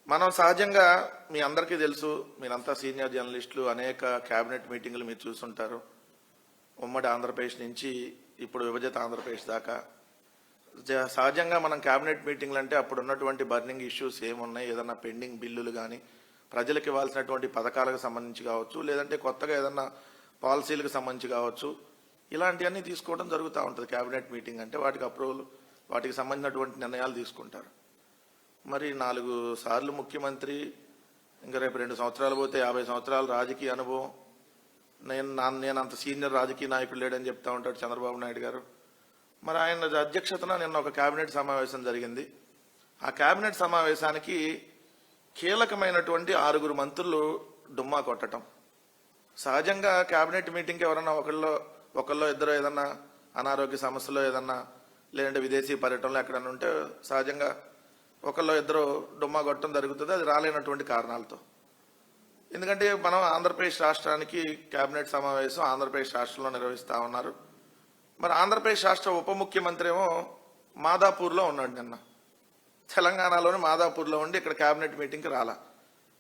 మనం సహజంగా మీ అందరికీ తెలుసు, మీరంతా సీనియర్ జర్నలిస్టులు, అనేక క్యాబినెట్ మీటింగులు మీరు చూసుంటారు. ఉమ్మడి ఆంధ్రప్రదేశ్ నుంచి ఇప్పుడు విభజిత ఆంధ్రప్రదేశ్ దాకా సహజంగా మనం క్యాబినెట్ మీటింగ్లు అంటే అప్పుడు ఉన్నటువంటి బర్నింగ్ ఇష్యూస్ ఏమున్నాయి, ఏదన్నా పెండింగ్ బిల్లులు కానీ, ప్రజలకు ఇవ్వాల్సినటువంటి పథకాలకు సంబంధించి కావచ్చు, లేదంటే కొత్తగా ఏదన్నా పాలసీలకు సంబంధించి కావచ్చు, ఇలాంటివన్నీ తీసుకోవడం జరుగుతూ ఉంటుంది. క్యాబినెట్ మీటింగ్ అంటే వాటికి అప్రూవల్, వాటికి సంబంధించినటువంటి నిర్ణయాలు తీసుకుంటారు. మరి 4 సార్లు ముఖ్యమంత్రి, ఇంకా రేపు 2 సంవత్సరాలు పోతే 50 సంవత్సరాల రాజకీయ అనుభవం. నేను అంత సీనియర్ రాజకీయ నాయకుడు లేడని చెప్తా ఉంటాడు చంద్రబాబు నాయుడు గారు. మరి ఆయన అధ్యక్షతన నిన్న ఒక కేబినెట్ సమావేశం జరిగింది. ఆ కేబినెట్ సమావేశానికి కీలకమైనటువంటి 6 మంత్రులు డుమ్మా కొట్టడం. సహజంగా కేబినెట్ మీటింగ్కి ఎవరన్నా ఒకళ్ళో ఇద్దరు ఏదన్నా అనారోగ్య సమస్యలో ఏదన్నా, లేదంటే విదేశీ పర్యటనలో ఎక్కడన్నా ఉంటే సహజంగా ఒకళ్ళో ఇద్దరు డుమ్మా కొట్టడం జరుగుతుంది. అది రాలేనటువంటి కారణాలతో. ఎందుకంటే మనం ఆంధ్రప్రదేశ్ రాష్ట్రానికి కేబినెట్ సమావేశం ఆంధ్రప్రదేశ్ రాష్ట్రంలో నిర్వహిస్తూ ఉన్నారు. మరి ఆంధ్రప్రదేశ్ రాష్ట్ర ఉప ముఖ్యమంత్రి ఏమో మాదాపూర్లో ఉన్నాడు. నిన్న తెలంగాణలోని మాదాపూర్లో ఉండి ఇక్కడ కేబినెట్ మీటింగ్కి రాలా.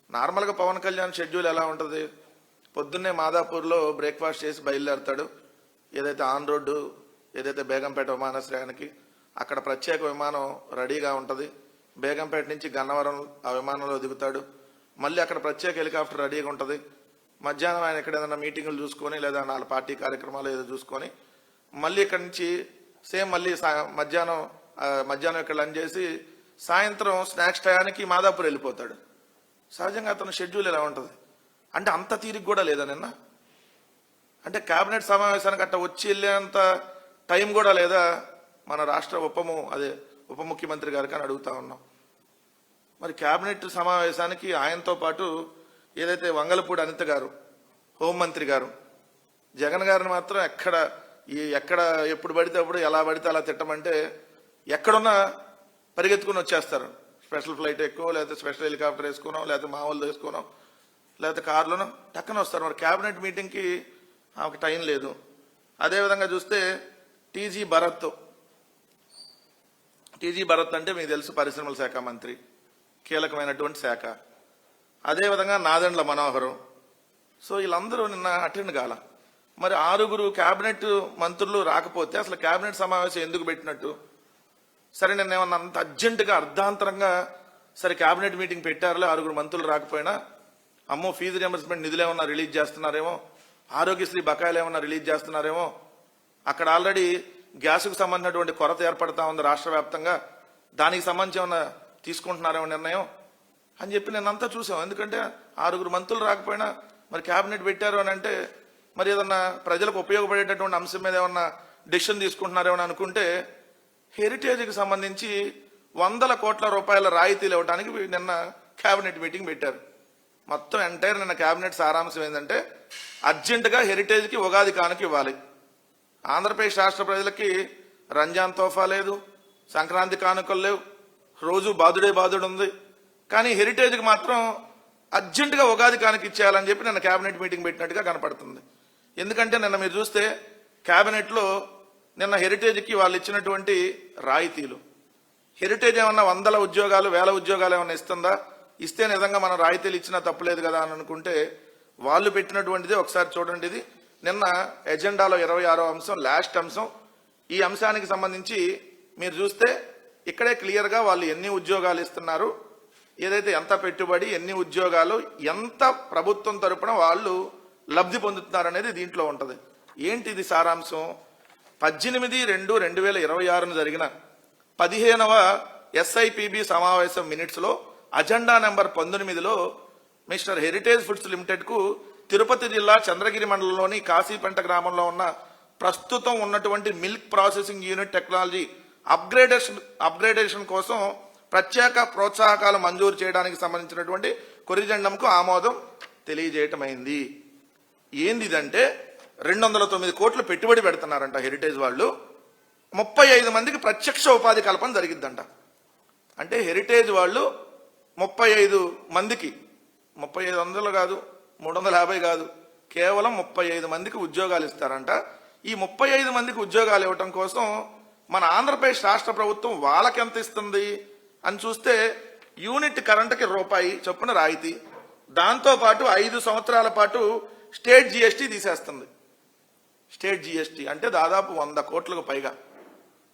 నార్మల్గా పవన్ కళ్యాణ్ షెడ్యూల్ ఎలా ఉంటుంది, పొద్దున్నే మాదాపూర్లో బ్రేక్ఫాస్ట్ చేసి బయలుదేరతాడు. ఏదైతే ఆన్ రోడ్డు, ఏదైతే బేగంపేట విమానాశ్రయానికి అక్కడ ప్రత్యేక విమానం రెడీగా ఉంటుంది. బేగంపేట నుంచి గన్నవరం ఆ విమానంలో దిగుతాడు. మళ్ళీ అక్కడ ప్రత్యేక హెలికాప్టర్ రెడీగా ఉంటుంది. మధ్యాహ్నం ఆయన ఇక్కడ ఏదైనా మీటింగులు చూసుకొని, లేదా 4 పార్టీ కార్యక్రమాలు ఏదో చూసుకొని, మళ్ళీ ఇక్కడ నుంచి సేమ్ మళ్ళీ మధ్యాహ్నం ఇక్కడ లంచ్ చేసి సాయంత్రం స్నాక్స్ టయానికి మాదాపూర్ వెళ్ళిపోతాడు. సహజంగా అతను షెడ్యూల్ ఎలా ఉంటుంది అంటే అంత తీరిక కూడా లేదా నిన్న. అంటే కేబినెట్ సమావేశానికి అట్ట వచ్చి వెళ్ళేంత టైం కూడా లేదా మన రాష్ట్ర ఉప ముఖ్యమంత్రి గారికి అని అడుగుతా ఉన్నాం. మరి కేబినెట్ సమావేశానికి ఆయనతో పాటు ఏదైతే వంగలపూడి అనిత గారు, హోంమంత్రి గారు, జగన్ గారిని మాత్రం ఎక్కడ ఎప్పుడు పడితే అప్పుడు ఎలా పడితే అలా తిట్టమంటే ఎక్కడున్నా పరిగెత్తుకుని వచ్చేస్తారు. స్పెషల్ ఫ్లైట్ ఎక్కువ, లేకపోతే స్పెషల్ హెలికాప్టర్ వేసుకున్నాం, లేకపోతే మామూలు వేసుకున్నాం, లేకపోతే కారులోనో టక్కన వస్తారు. మరి కేబినెట్ మీటింగ్కి ఆమెకు టైం లేదు. అదేవిధంగా చూస్తే టీజీ భరత్ అంటే మీకు తెలుసు, పరిశ్రమల శాఖ మంత్రి, కీలకమైనటువంటి శాఖ. అదేవిధంగా నాదెండ్ల మనోహరం. సో వీళ్ళందరూ నిన్న అటెండ్ కాల. మరి 6 కేబినెట్ మంత్రులు రాకపోతే అసలు కేబినెట్ సమావేశం ఎందుకు పెట్టినట్టు? సరే, నిన్న ఏమన్నా అంత అర్జెంటుగా అర్ధాంతరంగా సరే కేబినెట్ మీటింగ్ పెట్టారులే, 6 మంత్రులు రాకపోయినా, అమ్మో ఫీజు రియంబర్స్మెంట్ నిధులు ఏమన్నా రిలీజ్ చేస్తున్నారేమో, ఆరోగ్యశ్రీ బకాయిలు ఏమన్నా రిలీజ్ చేస్తున్నారేమో, అక్కడ ఆల్రెడీ గ్యాస్కు సంబంధించినటువంటి కొరత ఏర్పడతా ఉంది రాష్ట్ర వ్యాప్తంగా, దానికి సంబంధించి ఏమన్నా తీసుకుంటున్నారేమో నిర్ణయం అని చెప్పి నేనంతా చూసాం. ఎందుకంటే 6 మంత్రులు రాకపోయినా మరి కేబినెట్ పెట్టారు అని అంటే మరి ఏదన్నా ప్రజలకు ఉపయోగపడేటటువంటి అంశం మీద ఏమన్నా డెసిషన్ తీసుకుంటున్నారేమో అనుకుంటే, హెరిటేజ్కి సంబంధించి 100 కోట్ల రూపాయల రాయితీలు ఇవ్వడానికి నిన్న కేబినెట్ మీటింగ్ పెట్టారు. మొత్తం ఎంటైర్ నిన్న కేబినెట్ సారాంశం ఏంటంటే అర్జెంటుగా హెరిటేజ్కి ఉగాది కానుక ఇవ్వాలి. ఆంధ్రప్రదేశ్ రాష్ట్ర ప్రజలకి రంజాన్ తోఫా లేదు, సంక్రాంతి కానుకలు లేవు, రోజు బాదుడు ఉంది. కానీ హెరిటేజ్కి మాత్రం అర్జెంటుగా ఉగాది కానుక ఇచ్చేయాలని చెప్పి నిన్న కేబినెట్ మీటింగ్ పెట్టినట్టుగా కనపడుతుంది. ఎందుకంటే నిన్న మీరు చూస్తే కేబినెట్లో నిన్న హెరిటేజ్కి వాళ్ళు ఇచ్చినటువంటి రాయితీలు, హెరిటేజ్ ఏమన్నా 100 ఉద్యోగాలు 1000 ఉద్యోగాలు ఏమన్నా ఇస్తుందా? ఇస్తే నిజంగా మనం రాయితీలు ఇచ్చినా తప్పులేదు కదా అని అనుకుంటే వాళ్ళు పెట్టినటువంటిది ఒకసారి చూడండి. ఇది నిన్న ఎజెండాలో 26వ అంశం, లాస్ట్ అంశం. ఈ అంశానికి సంబంధించి మీరు చూస్తే ఇక్కడే క్లియర్గా వాళ్ళు ఎన్ని ఉద్యోగాలు ఇస్తున్నారు, ఏదైతే ఎంత పెట్టుబడి, ఎన్ని ఉద్యోగాలు, ఎంత ప్రభుత్వం తరపున వాళ్ళు లబ్ధి పొందుతున్నారు అనేది దీంట్లో ఉంటుంది. ఏంటిది సారాంశం? 18/2/2026 జరిగిన 15వ SIPB సమావేశం మినిట్స్లో అజెండా నెంబర్ 19లో మిస్టర్ హెరిటేజ్ ఫుడ్స్ లిమిటెడ్కు తిరుపతి జిల్లా చంద్రగిరి మండలంలోని కాశీపెంట గ్రామంలో ఉన్న ప్రస్తుతం ఉన్నటువంటి milk processing unit technology upgradation కోసం ప్రత్యేక ప్రోత్సాహకాలు మంజూరు చేయడానికి సంబంధించినటువంటి కొరిజెండంకు ఆమోదం తెలియజేయటమైంది. ఏంది ఇదంటే 209 కోట్లు పెట్టుబడి పెడుతున్నారంట హెరిటేజ్ వాళ్ళు. 35 మందికి ప్రత్యక్ష ఉపాధి కల్పన జరిగిద్దంట. అంటే హెరిటేజ్ వాళ్ళు 35 మందికి, 3500 కాదు, 350 కాదు, కేవలం 35 మందికి ఉద్యోగాలు ఇస్తారంట. ఈ 35 మందికి ఉద్యోగాలు ఇవ్వటం కోసం మన ఆంధ్రప్రదేశ్ రాష్ట్ర ప్రభుత్వం వాళ్ళకెంత ఇస్తుంది అని చూస్తే యూనిట్ కరెంటుకి రూపాయి చొప్పున రాయితీ, దాంతోపాటు 5 సంవత్సరాల పాటు స్టేట్ జిఎస్టీ తీసేస్తుంది. స్టేట్ జిఎస్టీ అంటే దాదాపు 100 కోట్లకు పైగా,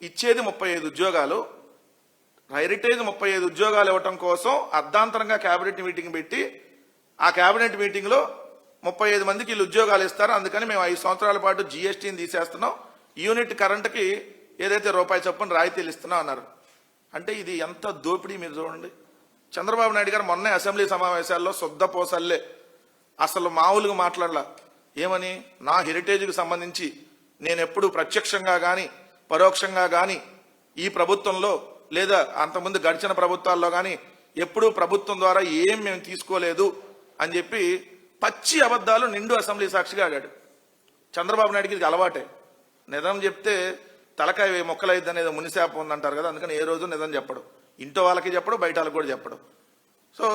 ఇచ్చేది 35 ఉద్యోగాలు. హెరిటేజ్ 35 ఉద్యోగాలు ఇవ్వటం కోసం అర్ధాంతరంగా కేబినెట్ మీటింగ్ పెట్టి, ఆ కేబినెట్ మీటింగ్ లో 35 మందికి వీళ్ళు ఉద్యోగాలు ఇస్తారు, అందుకని మేము 5 సంవత్సరాల పాటు జిఎస్టీని తీసేస్తున్నాం, యూనిట్ కరెంటుకి ఏదైతే రూపాయి చొప్పున రాయితీలు ఇస్తున్నాం అన్నారు. అంటే ఇది ఎంత దోపిడీ మీరు చూడండి. చంద్రబాబు నాయుడు గారు మొన్నే అసెంబ్లీ సమావేశాల్లో శుద్ధపోసల్లే, అసలు మామూలుగా మాట్లాడలా. ఏమని, నా హెరిటేజ్కి సంబంధించి నేను ఎప్పుడు ప్రత్యక్షంగా కానీ పరోక్షంగా కానీ ఈ ప్రభుత్వంలో లేదా అంతకుముందు గడిచిన ప్రభుత్వాల్లో కానీ ఎప్పుడూ ప్రభుత్వం ద్వారా ఏం మేము తీసుకోలేదు అని చెప్పి పచ్చి అబద్ధాలు నిండు అసెంబ్లీ సాక్షిగా ఆడాడు. చంద్రబాబు నాయుడికి ఇది అలవాటే. నిజం చెప్తే తలకాయ మొక్కలైద్ది అనేది మునిశాపం ఉందంటారు కదా, అందుకని ఏ రోజు నిజం చెప్పడు. ఇంట్లో వాళ్ళకి చెప్పడు, బయట వాళ్ళకి కూడా చెప్పడు. సో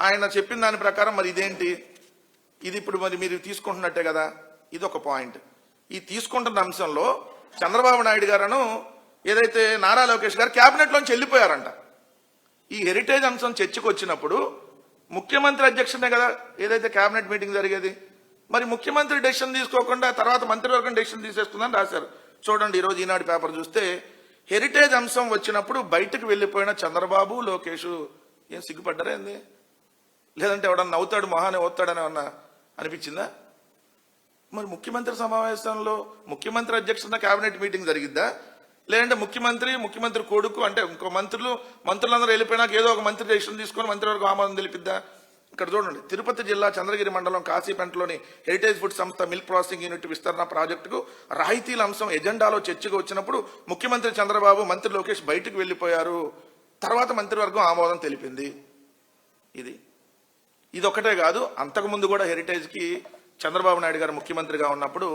ఆయన చెప్పిన దాని ప్రకారం మరి ఇదేంటి, ఇది ఇప్పుడు మరి మీరు తీసుకుంటున్నట్టే కదా, ఇది ఒక పాయింట్. ఈ తీసుకుంటున్న అంశంలో చంద్రబాబు నాయుడు గారును ఏదైతే నారా లోకేష్ గారు క్యాబినెట్లోంచి వెళ్ళిపోయారంట. ఈ హెరిటేజ్ అంశం చర్చకు వచ్చినప్పుడు ముఖ్యమంత్రి అధ్యక్షనే కదా ఏదైతే క్యాబినెట్ మీటింగ్ జరిగేది, మరి ముఖ్యమంత్రి డెసిషన్ తీసుకోకుండా తర్వాత మంత్రివర్గం డెసిషన్ తీసేసుకుందని రాశారు. చూడండి, ఈరోజు ఈనాడు పేపర్ చూస్తే హెరిటేజ్ అంశం వచ్చినప్పుడు బయటకు వెళ్ళిపోయిన చంద్రబాబు లోకేష్ ఏం సిగ్గుపడ్డారా ఏంది, లేదంటే ఎవడన్నా నవ్వుతాడు మొహాన్ని ఓతాడని ఏమన్నా అనిపించిందా? మరి ముఖ్యమంత్రి సమావేశంలో ముఖ్యమంత్రి అధ్యక్షతన కేబినెట్ మీటింగ్ జరిగిద్దా, లేదంటే ముఖ్యమంత్రి కొడుకు అంటే ఇంకో మంత్రులందరూ వెళ్ళిపోయినాక ఏదో ఒక మంత్రి డెసిషన్ తీసుకొని మంత్రివర్గం ఆమోదం తెలిపిద్దా? ఇక్కడ చూడండి, తిరుపతి జిల్లా చంద్రగిరి మండలం కాశీపెంటలోని హెరిటేజ్ ఫుడ్ సంస్థ మిల్క్ ప్రాసెసింగ్ యూనిట్ విస్తరణ ప్రాజెక్టుకు రాయితీల అంశం ఎజెండాలో చర్చకు వచ్చినప్పుడు ముఖ్యమంత్రి చంద్రబాబు, మంత్రి లోకేష్ బయటకు వెళ్లిపోయారు, తర్వాత మంత్రివర్గం ఆమోదం తెలిపింది. ఇది ఒకటే కాదు, అంతకుముందు కూడా హెరిటేజ్ కి చంద్రబాబు నాయుడు గారు ముఖ్యమంత్రిగా ఉన్నప్పుడు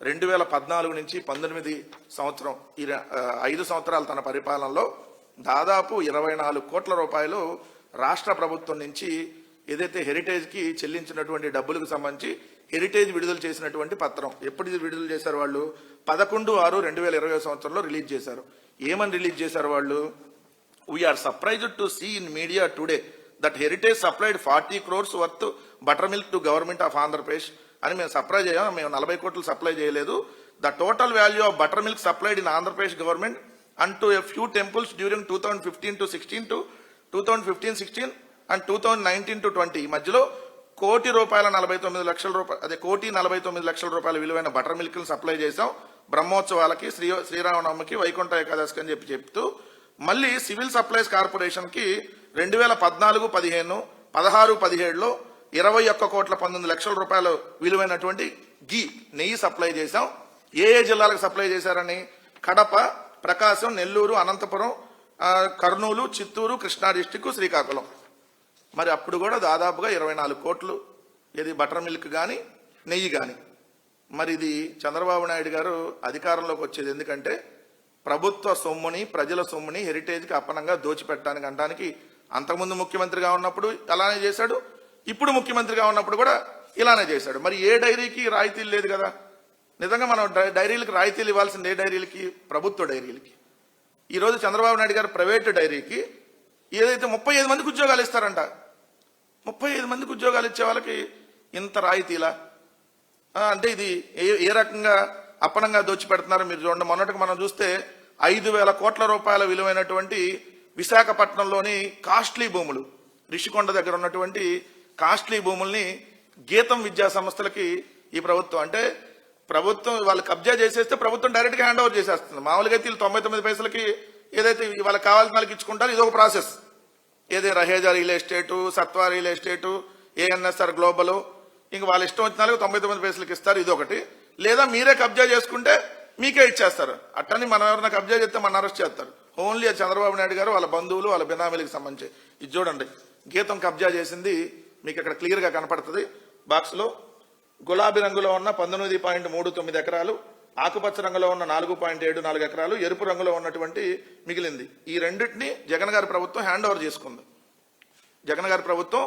2014 నుంచి 19 సంవత్సరం ఈ 5 సంవత్సరాల తన పరిపాలనలో దాదాపు 24 కోట్ల రూపాయలు రాష్ట్ర ప్రభుత్వం నుంచి ఏదైతే హెరిటేజ్ కి చెల్లించినటువంటి డబ్బులకు సంబంధించి హెరిటేజ్ విడుదల చేసినటువంటి పత్రం. ఎప్పుడు ఇది విడుదల చేశారు వాళ్ళు? 11/6/2020 సంవత్సరంలో రిలీజ్ చేశారు. ఏమని రిలీజ్ చేశారు వాళ్ళు? We are surprised to see in media today that Heritage supplied 40 crores worth butter milk to government of Andhra Pradesh అని మేము సప్లై చేయం, మేము 40 కోట్లు సప్లై చేయలేదు. The total value of butter milk supplied in Andhra Pradesh government and to a few temples during 2015-16 to 2015-16 and 2019-20 ఈ మధ్యలో ₹1,49,00,000 విలువైన butter milk విలువైన బటర్ మిల్క్ సప్లై చేశాం బ్రహ్మోత్సవాలకి, శ్రీరామనవమికి, వైకుంఠ ఏకాదశికి అని చెప్తూ మళ్ళీ సివిల్ సప్లైస్ కార్పొరేషన్ కి 2014-15, 16-17లో 21,19 లక్షల విలువైనటువంటి నెయ్యి సప్లై చేశాం. ఏ జిల్లాలకు సప్లై చేశారని? కడప, ప్రకాశం, నెల్లూరు, అనంతపురం, కర్నూలు, చిత్తూరు, కృష్ణా డిస్టిక్, శ్రీకాకుళం. మరి అప్పుడు కూడా దాదాపుగా 24 కోట్లు ఇది బటర్ మిల్క్ కానీ నెయ్యి కానీ. మరి ఇది చంద్రబాబు నాయుడు గారు అధికారంలోకి వచ్చేది ఎందుకంటే ప్రభుత్వ సొమ్ముని, ప్రజల సొమ్ముని హెరిటేజ్కి అప్పనంగా దోచిపెట్టడానికి అనడానికి అంతకుముందు ముఖ్యమంత్రిగా ఉన్నప్పుడు అలానే చేశాడు, ఇప్పుడు ముఖ్యమంత్రిగా ఉన్నప్పుడు కూడా ఇలానే చేశాడు. మరి ఏ డైరీకి రాయితీలు లేదు కదా. నిజంగా మనం డైరీలకు రాయితీలు ఇవ్వాల్సింది ఏ డైరీలకి? ప్రభుత్వ డైరీలకి. ఈరోజు చంద్రబాబు నాయుడు గారు ప్రైవేటు డైరీకి ఏదైతే 35 మందికి ఉద్యోగాలు ఇస్తారంట, 35 మందికి ఉద్యోగాలు ఇచ్చే వాళ్ళకి ఇంత రాయితీలా? అంటే ఇది ఏ రకంగా అప్పనంగా దోచిపెడుతున్నారు మీరు చూడండి. మొన్నటికి మనం చూస్తే 5,000 కోట్ల రూపాయల విలువైనటువంటి విశాఖపట్నంలోని కాస్ట్లీ భూములు, రిషికొండ దగ్గర ఉన్నటువంటి కాస్ట్లీ భూముల్ని గీతం విద్యా సంస్థలకి ఈ ప్రభుత్వం అంటే ప్రభుత్వం వాళ్ళు కబ్జా చేసేస్తే ప్రభుత్వం డైరెక్ట్ గా హ్యాండ్ ఓవర్ చేసేస్తుంది. మామూలుగా అయితే 99 పైసలకి ఏదైతే వాళ్ళకి కావాల్సిన వాళ్ళకి ఇచ్చుకుంటారో ఇది ఒక ప్రాసెస్. ఏదే Raheja real estate, Satva real estate, ANSR global, ఇంక వాళ్ళ ఇష్టం వచ్చిన వాళ్ళకి 99 పైసలకి ఇస్తారు, ఇది ఒకటి. లేదా మీరే కబ్జా చేసుకుంటే మీకే ఇచ్చేస్తారు. అట్టని మనం ఎవరైనా కబ్జా చేస్తే మన అరెస్ట్ చేస్తారు. ఓన్లీ చంద్రబాబు నాయుడు గారు వాళ్ళ బంధువులు వాళ్ళ బినామీలకు సంబంధించి. ఇది చూడండి, గీతం కబ్జా చేసింది మీకు ఇక్కడ క్లియర్ గా కనపడుతుంది బాక్స్ లో. గులాబీ రంగులో ఉన్న 19.39 ఎకరాలు, ఆకుపచ్చ రంగులో ఉన్న 4.74 ఎకరాలు, ఎరుపు రంగులో ఉన్నటువంటి మిగిలింది. ఈ రెండింటిని జగన్ గారి ప్రభుత్వం హ్యాండ్ ఓవర్ చేసుకుంది. జగన్ గారి ప్రభుత్వం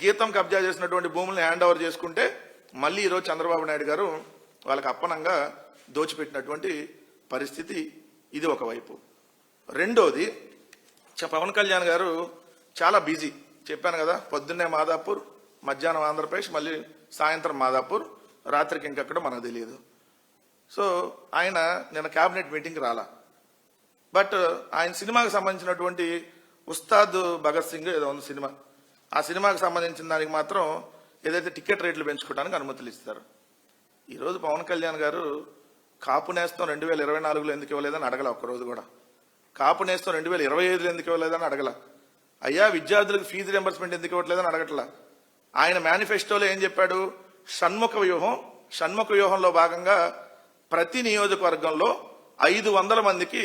గీతం కబ్జా చేసినటువంటి భూముల్ని హ్యాండ్ ఓవర్ చేసుకుంటే మళ్ళీ ఈరోజు చంద్రబాబు నాయుడు గారు వాళ్ళకి అప్పనంగా దోచిపెట్టినటువంటి పరిస్థితి. ఇది ఒకవైపు. రెండోది, పవన్ కళ్యాణ్ గారు చాలా బిజీ. చెప్పాను కదా, పొద్దున్నే మాదాపూర్, మధ్యాహ్నం ఆంధ్రప్రదేశ్, మళ్ళీ సాయంత్రం మాదాపూర్, రాత్రికి ఇంకెక్కడ మనకు తెలియదు. సో ఆయన నిన్న క్యాబినెట్ మీటింగ్కి రాలా. బట్ ఆయన సినిమాకి సంబంధించినటువంటి ఉస్తాద్ భగత్ సింగ్ ఏదో ఉంది సినిమా, ఆ సినిమాకి సంబంధించిన దానికి మాత్రం ఏదైతే టికెట్ రేట్లు పెంచుకోవడానికి అనుమతులు ఇస్తారు. ఈరోజు పవన్ కళ్యాణ్ గారు కాపు నేస్తం 2024లో ఎందుకు ఇవ్వలేదని అడగల, ఒక్కరోజు కూడా. కాపు నేస్తం 2025లో ఎందుకు ఇవ్వలేదని అడగల. అయ్యా విద్యార్థులకు ఫీజు రింబర్స్మెంట్ ఎందుకు ఇవ్వట్లేదని అడగట్లా. ఆయన మేనిఫెస్టోలో ఏం చెప్పాడు? షణ్ముఖ వ్యూహంలో భాగంగా ప్రతి నియోజకవర్గంలో 500 మందికి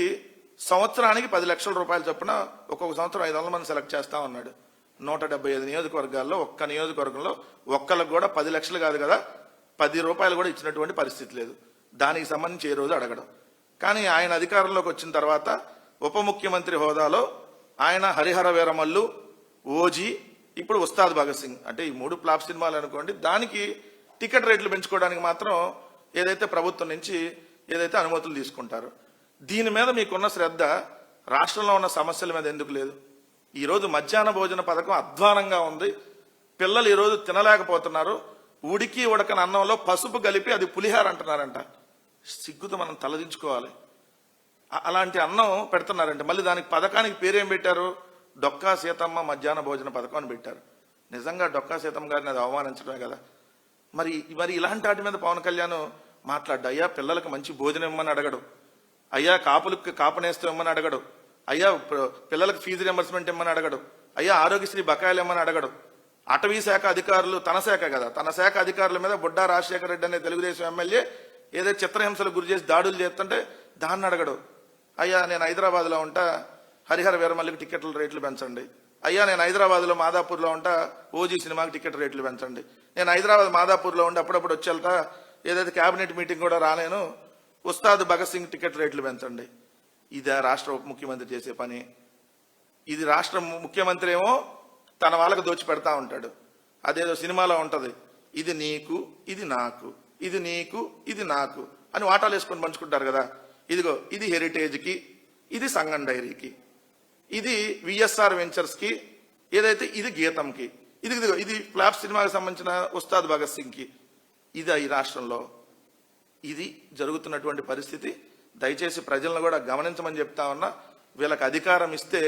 సంవత్సరానికి 10 లక్షల రూపాయలు చొప్పున ఒక్కొక్క సంవత్సరం 500 మంది సెలెక్ట్ చేస్తా ఉన్నాడు. 175 నియోజకవర్గాల్లో ఒక్క నియోజకవర్గంలో ఒక్కళ్ళకు కూడా 10 లక్షలు కాదు కదా, 10 రూపాయలు కూడా ఇచ్చినటువంటి పరిస్థితి లేదు. దానికి సంబంధించి ఏ రోజు అడగడం. కానీ ఆయన అధికారంలోకి వచ్చిన తర్వాత ఉప ముఖ్యమంత్రి హోదాలో ఆయన హరిహర వీరమల్లు, ఓజీ, ఇప్పుడు ఉస్తాద్ భగత్ సింగ్, అంటే ఈ 3 ఫ్లాప్ సినిమాలు అనుకోండి. దానికి టికెట్ రేట్లు పెంచుకోవడానికి మాత్రం ఏదైతే ప్రభుత్వం నుంచి ఏదైతే అనుమతులు తీసుకుంటారో, దీని మీద మీకున్న శ్రద్ధ రాష్ట్రంలో ఉన్న సమస్యల మీద ఎందుకు లేదు? ఈరోజు మధ్యాహ్న భోజన పథకం అధ్వానంగా ఉంది. పిల్లలు ఈరోజు తినలేకపోతున్నారు. ఉడికి ఉడకని అన్నంలో పసుపు కలిపి అది పులిహార అంటున్నారంట. సిగ్గుతో మనం తలదించుకోవాలి. అలాంటి అన్నం పెడుతున్నారంటే మళ్ళీ దానికి పథకానికి పేరేం పెట్టారు? డొక్కా సీతమ్మ మధ్యాహ్న భోజన పథకం అని పెట్టారు. నిజంగా డొక్కా సీతమ్మ గారిని అది అవమానించడమే కదా. మరి ఇలాంటి వాటి మీద పవన్ కళ్యాణ్ మాట్లాడ్డా? అయ్యా పిల్లలకు మంచి భోజనం ఇమ్మని అడగడు, అయ్యా కాపు నేస్తం ఇమ్మని అడగడు, అయ్యా పిల్లలకు ఫీజు రింబర్స్మెంట్ ఇమ్మని అడగడు, అయ్యా ఆరోగ్యశ్రీ బకాయిలు ఇమ్మని అడగడు. అటవీ శాఖ అధికారులు, తన శాఖ కదా, తన శాఖ అధికారుల మీద బుడ్డా రాజశేఖర రెడ్డి అనే తెలుగుదేశం ఎమ్మెల్యే ఏదైతే చిత్రహింసలకు గురి చేసి దాడులు చేస్తుంటే దాన్ని అడగడు. అయ్యా నేను హైదరాబాద్లో ఉంటా, హరిహర వీరమల్లికి టికెట్ల రేట్లు పెంచండి. అయ్యా నేను హైదరాబాద్లో మాదాపూర్లో ఉంటా, ఓజీ సినిమాకి టికెట్ రేట్లు పెంచండి. నేను హైదరాబాద్ మాదాపూర్లో ఉండి అప్పుడప్పుడు వచ్చి వెళ్తా, ఏదైతే క్యాబినెట్ మీటింగ్ కూడా రాలేను, ఉస్తాద్ భగత్ సింగ్ టికెట్ రేట్లు పెంచండి. ఇదే రాష్ట్ర ఉప ముఖ్యమంత్రి చేసే పని? ఇది రాష్ట్ర ముఖ్యమంత్రి ఏమో తన వాళ్ళకు దోచి పెడతా ఉంటాడు. అదేదో సినిమాలో ఉంటది, ఇది నీకు ఇది నాకు, ఇది నీకు ఇది నాకు అని వాటాలు వేసుకొని పంచుకుంటారు కదా. ఇదిగో ఇది హెరిటేజ్కి, ఇది సంగం డైరీకి, ఇది విఎస్ఆర్ వెంచర్స్కి, ఏదైతే ఇది గీతంకి, ఇదిగో ఇది ఫ్లాప్ సినిమాకి సంబంధించిన ఉస్తాద్ భగత్ సింగ్కి. ఇది ఈ రాష్ట్రంలో ఇది జరుగుతున్నటువంటి పరిస్థితి. దయచేసి ప్రజలను కూడా గమనించమని చెప్తా ఉన్నా. వీళ్ళకి అధికారం ఇస్తే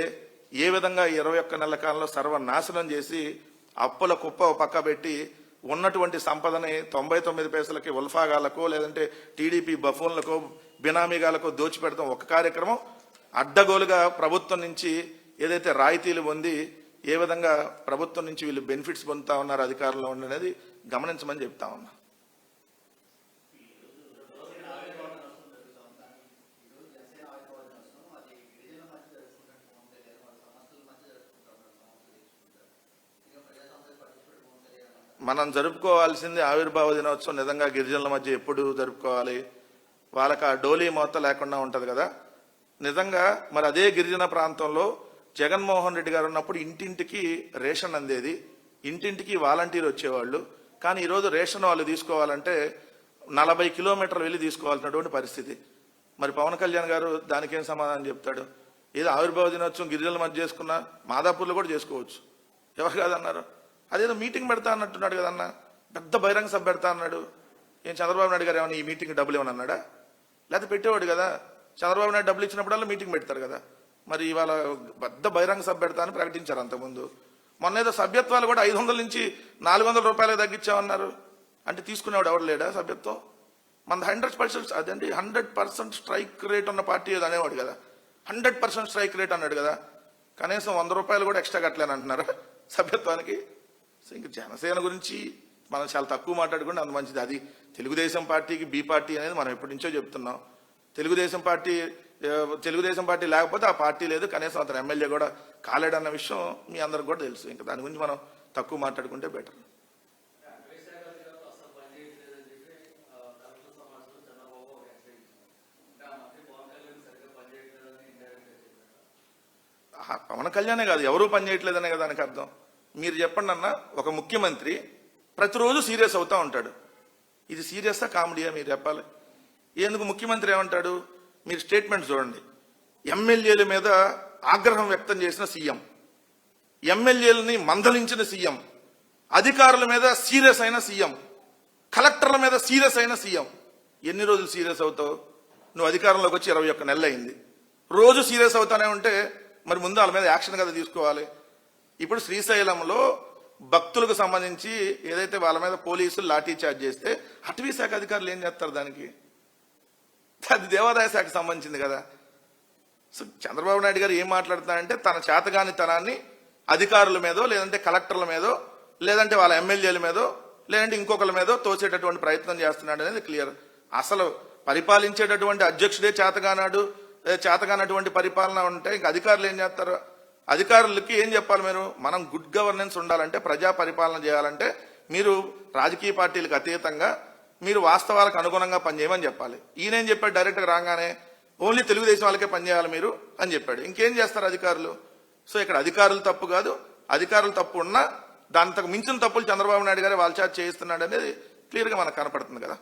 ఏ విధంగా 21 నెలల కాలంలో సర్వనాశనం చేసి అప్పుల కుప్ప పక్క పెట్టి ఉన్నటువంటి సంపదని 99 పైసలకి ఉల్ఫాగాలకో లేదంటే టీడీపీ బఫూన్లకో బినామీగాలకో దోచిపెడతాం ఒక కార్యక్రమం. అడ్డగోలుగా ప్రభుత్వం నుంచి ఏదైతే రాయితీలు పొంది ఏ విధంగా ప్రభుత్వం నుంచి వీళ్ళు బెనిఫిట్స్ పొందుతా ఉన్నారు అధికారంలో ఉండనేది గమనించమని చెప్తా ఉన్నా. మనం జరుపుకోవాల్సింది ఆవిర్భావ దినోత్సవం. నిజంగా గిరిజనుల మధ్య ఎప్పుడు జరుపుకోవాలి? వాళ్ళకి ఆ డోలీ మోత లేకుండా ఉంటది కదా. నిజంగా మరి అదే గిరిజన ప్రాంతంలో జగన్మోహన్ రెడ్డి గారు ఉన్నప్పుడు ఇంటింటికి రేషన్ అందేది, ఇంటింటికి వాలంటీర్ వచ్చేవాళ్ళు. కానీ ఈరోజు రేషన్ వాళ్ళు తీసుకోవాలంటే 40 కిలోమీటర్లు వెళ్ళి తీసుకోవాల్సినటువంటి పరిస్థితి. మరి పవన్ కళ్యాణ్ గారు దానికేం సమాధానం చెప్తాడు? ఏదో ఆవిర్భావ దినోత్సవం గిరిజనుల మధ్య చేసుకున్నా మాదాపూర్లో కూడా చేసుకోవచ్చు, ఎవరు కాదన్నారు. అదేదో మీటింగ్ పెడతా అన్నట్టున్నాడు కదన్నా, పెద్ద బహిరంగ సభ పెడతా అన్నాడు. ఏం చంద్రబాబు నాయుడు గారు ఏమన్నా ఈ మీటింగ్ డబ్బులు ఏమన్నా అన్నాడా? లేకపోతే పెట్టేవాడు కదా. చంద్రబాబు నాయుడు డబ్బులు ఇచ్చినప్పుడల్లా మీటింగ్ పెడతారు కదా. మరి ఇవాళ పెద్ద బహిరంగ సభ పెడతా అని ప్రకటించారు అంతకుముందు. మొన్న ఏదో సభ్యత్వాలు కూడా 500 నుంచి 400 రూపాయలు తగ్గించామన్నారు. అంటే తీసుకునేవాడు ఎవడు లేడా సభ్యత్వం? మన 100% అదండి 100% స్ట్రైక్ రేట్ ఉన్న పార్టీ ఏదో అనేవాడు కదా. 100% స్ట్రైక్ రేట్ అన్నాడు కదా. కనీసం 100 రూపాయలు కూడా ఎక్స్ట్రా కట్టలేని అంటున్నారు సభ్యత్వానికి. సో ఇంక జనసేన గురించి మనం చాలా తక్కువ మాట్లాడుకుంటే అంత మంచిది. అది తెలుగుదేశం పార్టీకి బి పార్టీ అనేది మనం ఎప్పటి నుంచో చెప్తున్నాం. తెలుగుదేశం పార్టీ లేకపోతే ఆ పార్టీ లేదు, కనీసం అతను ఎమ్మెల్యే కూడా కాలేడన్న విషయం మీ అందరికి కూడా తెలుసు. ఇంకా దాని గురించి మనం తక్కువ మాట్లాడుకుంటే బెటర్. పవన్ కళ్యాణే కాదు, ఎవరూ పనిచేయట్లేదనే కదా దానికి అర్థం. మీరు చెప్పండి అన్న, ఒక ముఖ్యమంత్రి ప్రతిరోజు సీరియస్ అవుతా ఉంటాడు. ఇది సీరియస్సా కామెడీయా మీరు చెప్పాలి. ఎందుకు ముఖ్యమంత్రి ఏమంటాడు? మీరు స్టేట్మెంట్ చూడండి. ఎమ్మెల్యేల మీద ఆగ్రహం వ్యక్తం చేసిన సీఎం, ఎమ్మెల్యేలని మందలించిన సీఎం, అధికారుల మీద సీరియస్ అయిన సీఎం, కలెక్టర్ల మీద సీరియస్ అయిన సీఎం. ఎన్ని రోజులు సీరియస్ అవుతావు? నువ్వు అధికారంలోకి వచ్చి 21 నెలలు అయింది. రోజు సీరియస్ అవుతానే ఉంటే మరి ముందు వాళ్ళ మీద యాక్షన్ కదా తీసుకోవాలి. ఇప్పుడు శ్రీశైలంలో భక్తులకు సంబంధించి ఏదైతే వాళ్ళ మీద పోలీసులు లాఠీ చార్జ్ చేస్తే అటవీ శాఖ అధికారులు ఏం చేస్తారు? దానికి అది దేవాదాయ శాఖకు సంబంధించింది కదా. సో చంద్రబాబు నాయుడు గారు ఏం మాట్లాడుతున్నారంటే తన చేతగానితనాన్ని అధికారుల మీదో, లేదంటే కలెక్టర్ల మీదో, లేదంటే వాళ్ళ ఎమ్మెల్యేల మీదో, లేదంటే ఇంకొకరి మీదో తోసేటటువంటి ప్రయత్నం చేస్తున్నాడు అనేది క్లియర్. అసలు పరిపాలించేటటువంటి అధ్యక్షుడే చేతగానటువంటి పరిపాలన ఉంటే ఇంకా అధికారులు ఏం చేస్తారు? అధికారులకి ఏం చెప్పాలి మీరు? మనం గుడ్ గవర్నెన్స్ ఉండాలంటే, ప్రజా పరిపాలన చేయాలంటే మీరు రాజకీయ పార్టీలకు అతీతంగా మీరు వాస్తవాలకు అనుగుణంగా పనిచేయమని చెప్పాలి. ఈయనేం చెప్పాడు? డైరెక్ట్గా రాగానే ఓన్లీ తెలుగుదేశం వాళ్ళకే పనిచేయాలి మీరు అని చెప్పాడు. ఇంకేం చేస్తారు అధికారులు? సో ఇక్కడ అధికారులు తప్పు కాదు, అధికారులు తప్పు ఉన్నా దాంతకు మించిన తప్పులు చంద్రబాబు నాయుడు గారే వాళ్ళ చేత చేయిస్తున్నాడు అనేది క్లియర్గా మనకు కనపడుతుంది కదా.